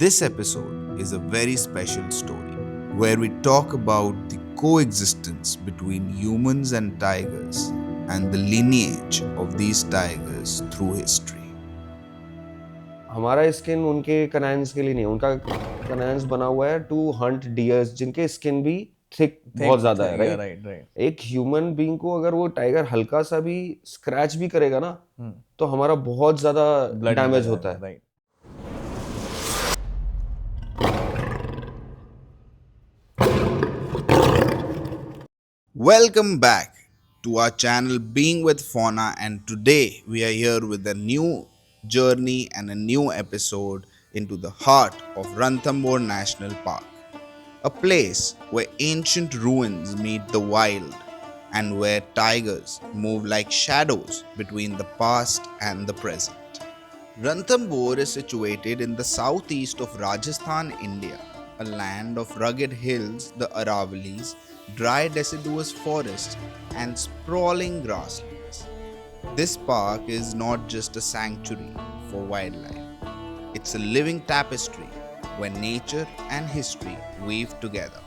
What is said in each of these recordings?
This episode is a very special story where we talk about the coexistence between humans and tigers and the lineage of these tigers through history. हमारा skin उनके कनान्स के लिए नहीं है। उनका कनान्स बना हुआ है टू हंट डियर्स जिनके स्किन भी थिक बहुत ज्यादा है, राइट राइट। एक ह्यूमन बीइंग को अगर वो टाइगर हल्का सा भी स्क्रैच भी करेगा ना तो हमारा बहुत ज्यादा डैमेज होता है। Right. Welcome back to our channel Being with Fauna, and today we are here with a new journey and a new episode into the heart of Ranthambore National Park, a place where ancient ruins meet the wild and where tigers move like shadows between the past and the present. Ranthambore is situated in the southeast of Rajasthan, India, a land of rugged hills, the Aravalis, dry deciduous forests, and sprawling grasslands. This park is not just a sanctuary for wildlife, it's a living tapestry where nature and history weave together.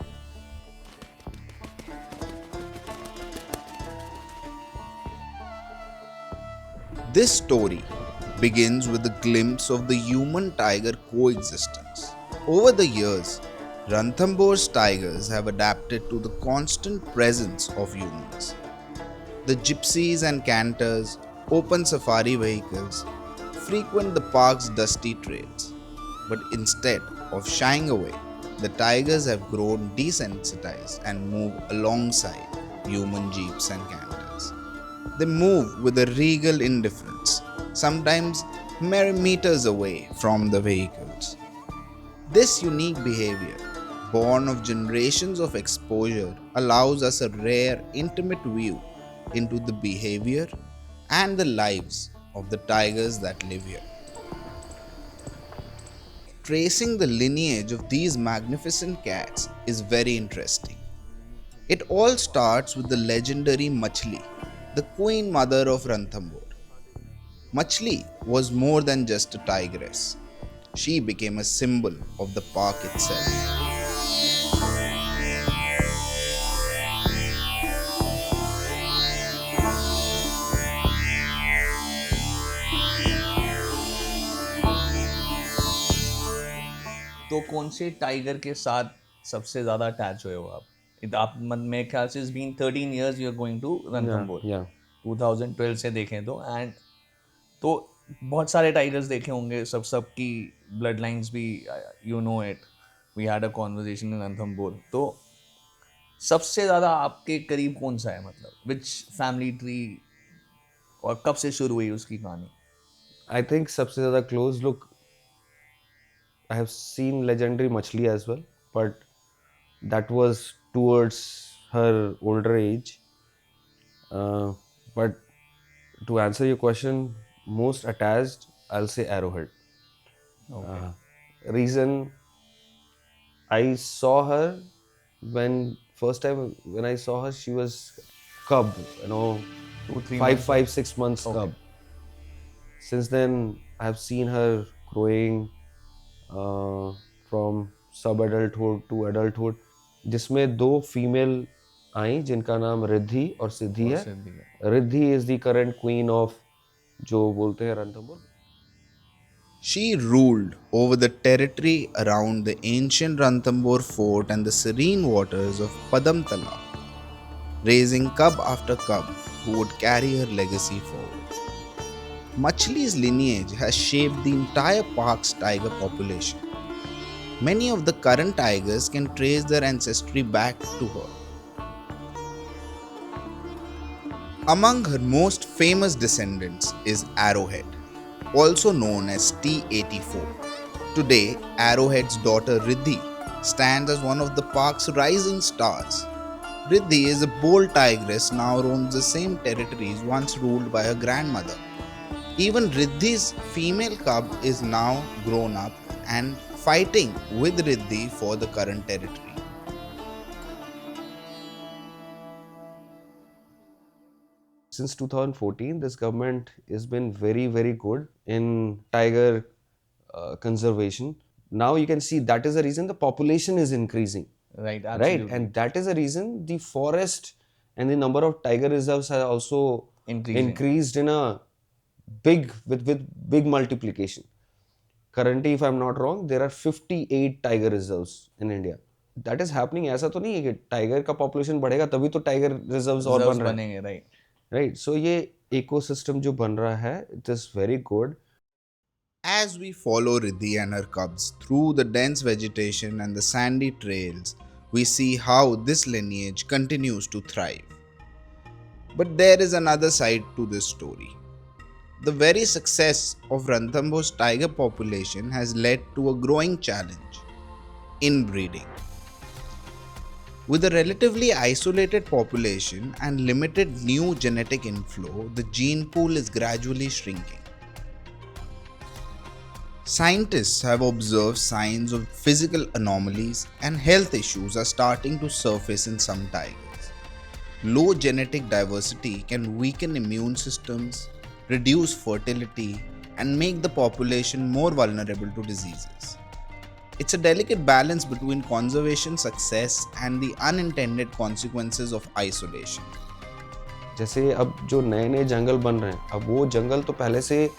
This story begins with a glimpse of the human-tiger coexistence. Over the years, Ranthambore tigers have adapted to the constant presence of humans. The gypsies and canters, open safari vehicles, frequent the park's dusty trails. But instead of shying away, the tigers have grown desensitized and move alongside human jeeps and canters. They move with a regal indifference, sometimes mere meters away from the vehicles. This unique behavior, born of generations of exposure, allows us a rare, intimate view into the behavior and the lives of the tigers that live here. Tracing the lineage of these magnificent cats is very interesting. It all starts with the legendary Machli, the queen mother of Ranthambore. Machli was more than just a tigress. She became a symbol of the park itself. तो कौन से tiger के साथ सबसे ज़्यादा attach हुए हो आप? आप मेरे ख्याल से it's been 13 years you are going to Ranthambore. 2012 से देखें तो तो बहुत सारे टाइगर्स देखे होंगे, सबकी ब्लड लाइन्स भी, you know it, we had a conversation in Ranthambore. तो सबसे ज़्यादा आपके करीब कौन सा है, मतलब विच फैमिली ट्री, और कब से शुरू हुई उसकी कहानी? आई थिंक सबसे ज्यादा close look I have seen legendary Machli as well, but that was towards her older age. But to answer your question, most attached, I'll say Arrowhead. Okay. Reason, I saw her when first time when I saw her, she was cub, 2-3 five, months. 5-6 months Okay. cub. Since then, I have seen her growing from सब adulthood to adulthood, जिसमें 2 female I जिनका नाम रिद्धि और सिद्धि है। Riddhi is the current queen of जो बोलते हैं Ranthambore. She ruled over the territory around the ancient Ranthambore fort and the serene waters of Padamtala, raising cub after cub who would carry her legacy forward. Machli's lineage has shaped the entire park's tiger population. Many of the current tigers can trace their ancestry back to her. Among her most famous descendants is Arrowhead, also known as T84. Today, Arrowhead's daughter Riddhi stands as one of the park's rising stars. Riddhi is a bold tigress now roams the same territories once ruled by her grandmother. Even Riddhi's female cub is now grown up and fighting with Riddhi for the current territory. Since 2014, this government has been very, very good in tiger conservation. now you can see that is the reason the population is increasing. Right, Right, absolutely. and that is the reason the forest and the number of tiger reserves are also Increasing. increased in a big with big multiplication. Currently, if I'm not wrong, there are 58 tiger reserves in India. That is happening. ऐसा तो नहीं है कि tiger का population बढ़ेगा तभी तो tiger reserves और Reserves बन रहे हैं. बनेंगे, right. राइट, सो ये इकोसिस्टम जो बन रहा है, it is very good. As we follow Riddhi and her cubs through the dense vegetation and the sandy trails, we see how this lineage continues to thrive. But there is another side to this story. The very success of Ranthambhore's tiger population has led to a growing challenge: inbreeding. With a relatively isolated population and limited new genetic inflow, the gene pool is gradually shrinking. Scientists have observed signs of physical anomalies and health issues are starting to surface in some tigers. Low genetic diversity can weaken immune systems, reduce fertility, and make the population more vulnerable to diseases. It's a delicate balance between conservation success and the unintended consequences of isolation. जैसे अब जो नए नए जंगल बन रहे हैं, अब वो जंगल तो पहले से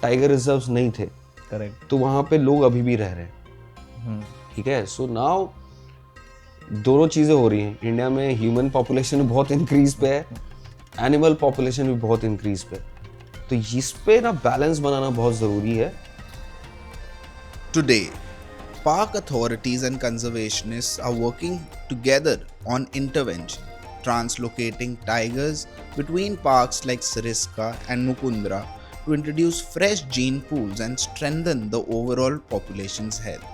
टाइगर रिजर्व्स नहीं थे. करेक्ट. तो वहाँ पे लोग अभी भी रह रहे हैं. ठीक है, सो नाउ दोनों चीज़ें हो रही हैं. इंडिया में ह्यूमन पॉपुलेशन भी बहुत इंक्रीज पे है, एनिमल पॉपुलेशन भी बहुत इंक्रीज पे. तो इस पे ना बैलेंस बनाना बहुत ज़रूरी है. Today, park authorities and conservationists are working together on intervention, translocating tigers between parks like Sariska and Mukundra to introduce fresh gene pools and strengthen the overall population's health.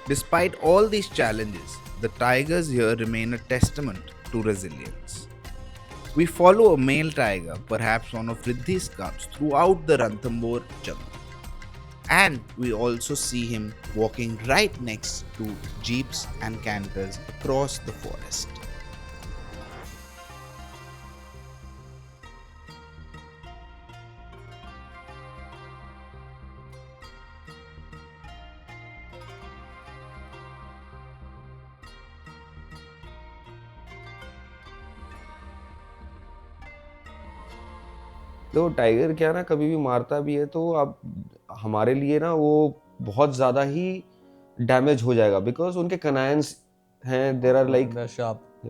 Despite all these challenges, the tigers here remain a testament to resilience. We follow a male tiger, perhaps one of Riddhi's cubs, throughout the Ranthambore jungle. And we also see him walking right next to jeeps and canters across the forest. तो tiger क्या ना कभी भी मारता भी है तो अब हमारे लिए ना वो बहुत ज़्यादा ही डैमेज हो जाएगा, बिकॉज उनके कनायंस हैं, there are like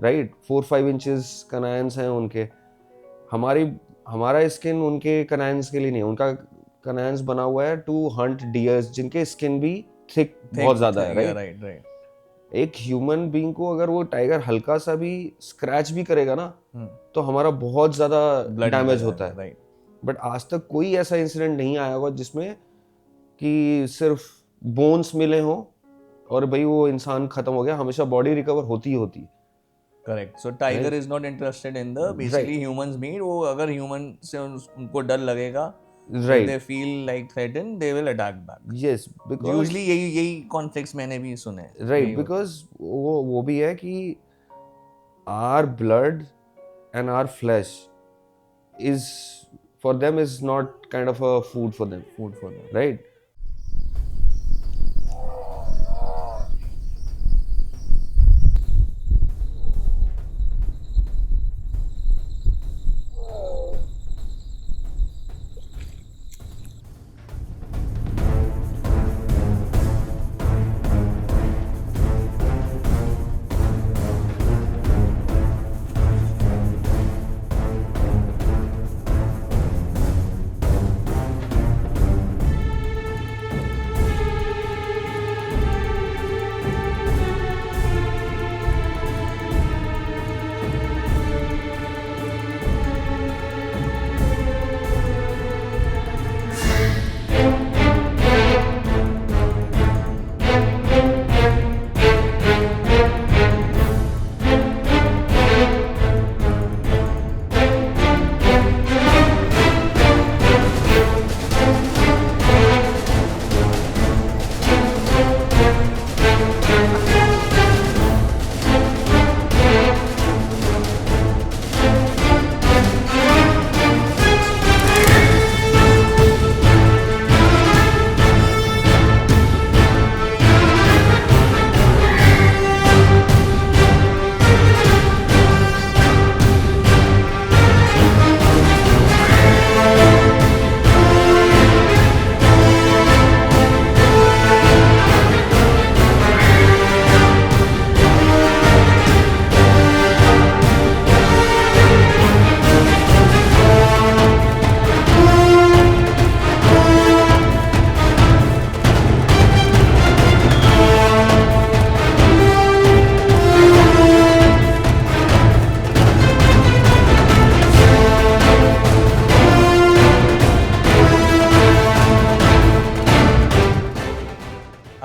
right 4-5 inches canines हैं उनके. हमारा स्किन उनके कनायंस के लिए नहीं है. उनका कनायंस बना हुआ है टू हंट डियर्स जिनके स्किन भी थिक बहुत ज़्यादा है. राइट. एक ह्यूमन बीइंग को अगर वो टाइगर हल्का सा भी स्क्रैच भी करेगा ना तो हमारा बहुत ज़्यादा डैमेज होता है. राइट. बट आज तक कोई ऐसा इंसिडेंट नहीं आया होगा जिसमें कि सिर्फ बोन्स मिले हों और भाई वो इंसान खत्म हो गया. हमेशा बॉडी रिकवर होती ही होती है. Correct. So tiger is not interested in the basically humans meat. वो अगर ह्यूमन से उनको डर लगेगा, right, they feel like threaten, they will attack back. Yes, because usually यही कॉन्फ्लिक्ट्स मैंने भी सुने हैं. राइट, बिकॉज़ वो भी है कि our blood and our flesh is for them is not kind of a food for them, right?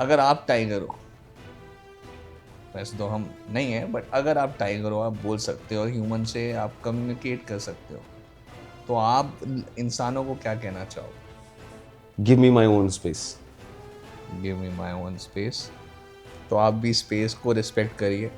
अगर आप टाइगर हो, वैसे तो हम नहीं है, बट अगर आप टाइगर हो, आप बोल सकते हो, ह्यूमन से आप कम्युनिकेट कर सकते हो, तो आप इंसानों को क्या कहना चाहोगे? Give me my own space. Give me my own space. तो आप भी स्पेस को रिस्पेक्ट करिए.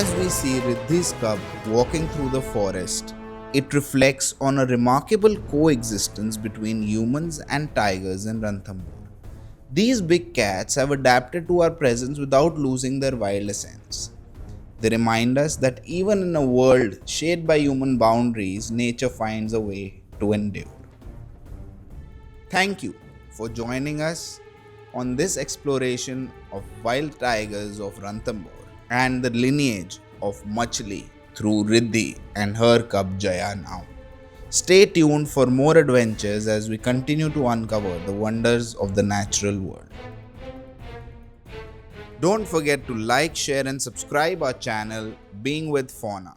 As we see Riddhi's cub walking through the forest, it reflects on a remarkable coexistence between humans and tigers in Ranthambore. These big cats have adapted to our presence without losing their wild essence. They remind us that even in a world shaped by human boundaries, nature finds a way to endure. Thank you for joining us on this exploration of wild tigers of Ranthambore and the lineage of Machli through Riddhi and her cub Jaya now. Stay tuned for more adventures as we continue to uncover the wonders of the natural world. Don't forget to like, share and subscribe our channel Being with Fauna.